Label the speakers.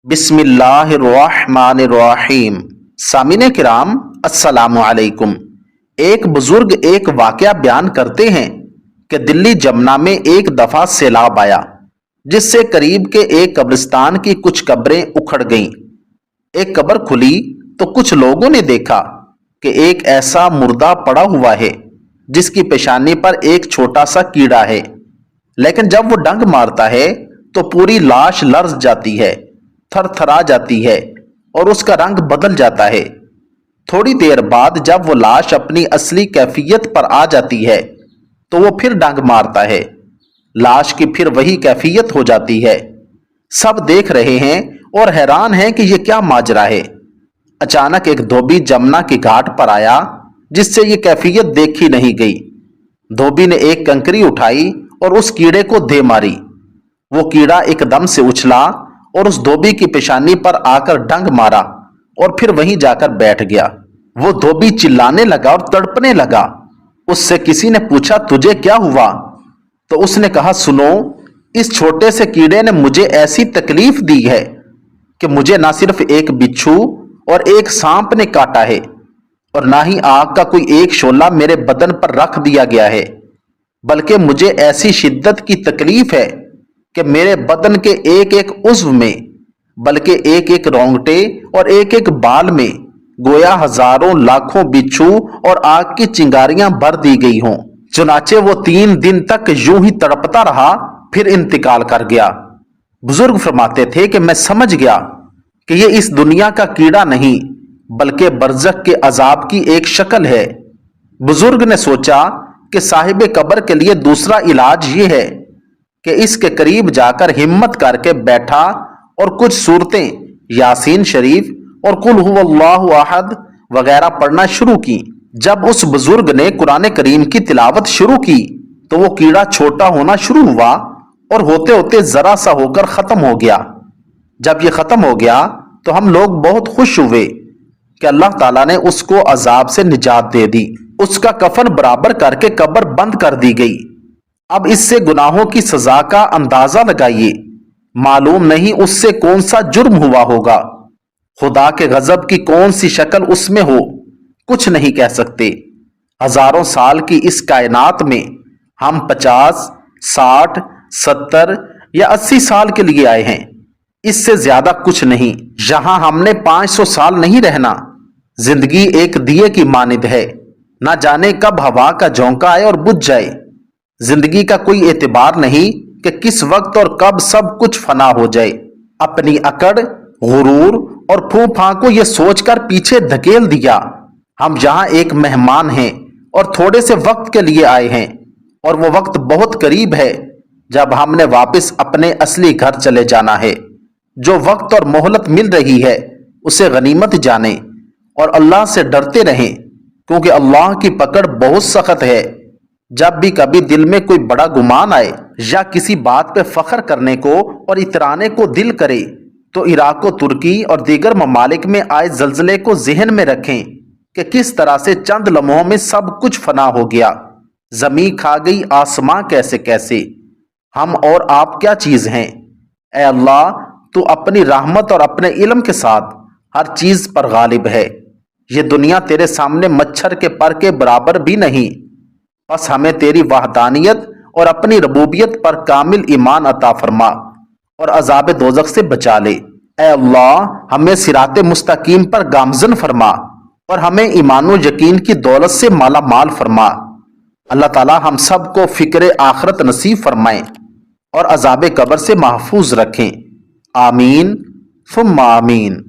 Speaker 1: بسم اللہ الرحمن الرحیم۔ سامعین کرام السلام علیکم۔ ایک بزرگ ایک واقعہ بیان کرتے ہیں کہ دلی جمنا میں ایک دفعہ سیلاب آیا جس سے قریب کے ایک قبرستان کی کچھ قبریں اکھڑ گئیں۔ ایک قبر کھلی تو کچھ لوگوں نے دیکھا کہ ایک ایسا مردہ پڑا ہوا ہے جس کی پیشانی پر ایک چھوٹا سا کیڑا ہے، لیکن جب وہ ڈنگ مارتا ہے تو پوری لاش لرز جاتی ہے، تھر تھرا جاتی ہے اور اس کا رنگ بدل جاتا ہے۔ تھوڑی دیر بعد جب وہ لاش اپنی اصلی کیفیت پر آ جاتی ہے تو وہ پھر ڈنگ مارتا ہے، لاش کی پھر وہی کیفیت ہو جاتی ہے۔ سب دیکھ رہے ہیں اور حیران ہیں کہ یہ کیا ماجرا ہے۔ اچانک ایک دھوبی جمنا کے گھاٹ پر آیا جس سے یہ کیفیت دیکھی نہیں گئی۔ دھوبی نے ایک کنکری اٹھائی اور اس کیڑے کو دے ماری۔ وہ کیڑا ایک دم سے اچھلا اور اس دھوبی کی پیشانی پر آ کر ڈنگ مارا اور پھر وہیں جا کر بیٹھ گیا۔ وہ دھوبی چلانے لگا اور تڑپنے لگا۔ اس سے کسی نے پوچھا تجھے کیا ہوا؟ تو اس نے کہا سنو، اس چھوٹے سے کیڑے نے مجھے ایسی تکلیف دی ہے کہ مجھے نہ صرف ایک بچھو اور ایک سانپ نے کاٹا ہے اور نہ ہی آگ کا کوئی ایک شعلہ میرے بدن پر رکھ دیا گیا ہے، بلکہ مجھے ایسی شدت کی تکلیف ہے کہ میرے بدن کے ایک ایک عضو میں، بلکہ ایک ایک رونگٹے اور ایک ایک بال میں گویا ہزاروں لاکھوں بچھو اور آگ کی چنگاریاں بھر دی گئی ہوں۔ چنانچہ وہ 3 دن تک یوں ہی تڑپتا رہا، پھر انتقال کر گیا۔ بزرگ فرماتے تھے کہ میں سمجھ گیا کہ یہ اس دنیا کا کیڑا نہیں بلکہ برزخ کے عذاب کی ایک شکل ہے۔ بزرگ نے سوچا کہ صاحب قبر کے لیے دوسرا علاج یہ ہے کہ اس کے قریب جا کر ہمت کر کے بیٹھا اور کچھ سورتیں یاسین شریف اور قل هو اللہ احد وغیرہ پڑھنا شروع کی۔ جب اس بزرگ نے قرآن کریم کی تلاوت شروع کی تو وہ کیڑا چھوٹا ہونا شروع ہوا اور ہوتے ہوتے ذرا سا ہو کر ختم ہو گیا۔ جب یہ ختم ہو گیا تو ہم لوگ بہت خوش ہوئے کہ اللہ تعالیٰ نے اس کو عذاب سے نجات دے دی۔ اس کا کفن برابر کر کے قبر بند کر دی گئی۔ اب اس سے گناہوں کی سزا کا اندازہ لگائیے، معلوم نہیں اس سے کون سا جرم ہوا ہوگا، خدا کے غضب کی کون سی شکل اس میں ہو، کچھ نہیں کہہ سکتے۔ ہزاروں سال کی اس کائنات میں ہم 50، 60، 70 یا 80 سال کے لیے آئے ہیں، اس سے زیادہ کچھ نہیں۔ یہاں ہم نے 500 سال نہیں رہنا۔ زندگی ایک دیے کی مانند ہے، نہ جانے کب ہوا کا جھونکا آئے اور بجھ جائے۔ زندگی کا کوئی اعتبار نہیں کہ کس وقت اور کب سب کچھ فنا ہو جائے۔ اپنی اکڑ، غرور اور پھوں پھاں کو یہ سوچ کر پیچھے دھکیل دیا ہم یہاں ایک مہمان ہیں اور تھوڑے سے وقت کے لیے آئے ہیں، اور وہ وقت بہت قریب ہے جب ہم نے واپس اپنے اصلی گھر چلے جانا ہے۔ جو وقت اور مہلت مل رہی ہے اسے غنیمت جانیں اور اللہ سے ڈرتے رہیں، کیونکہ اللہ کی پکڑ بہت سخت ہے۔ جب بھی کبھی دل میں کوئی بڑا گمان آئے یا کسی بات پہ فخر کرنے کو اور اترانے کو دل کرے تو عراق و ترکی اور دیگر ممالک میں آئے زلزلے کو ذہن میں رکھیں کہ کس طرح سے چند لمحوں میں سب کچھ فنا ہو گیا، زمین کھا گئی آسماں کیسے کیسے، ہم اور آپ کیا چیز ہیں۔ اے اللہ، تو اپنی رحمت اور اپنے علم کے ساتھ ہر چیز پر غالب ہے۔ یہ دنیا تیرے سامنے مچھر کے پر کے برابر بھی نہیں، بس ہمیں تیری وحدانیت اور اپنی ربوبیت پر کامل ایمان عطا فرما اور عذاب دوزخ سے بچا لے۔ اے اللہ، ہمیں صراط مستقیم پر گامزن فرما اور ہمیں ایمان و یقین کی دولت سے مالا مال فرما۔ اللہ تعالی ہم سب کو فکر آخرت نصیب فرمائیں اور عذاب قبر سے محفوظ رکھیں۔ آمین ثم آمین۔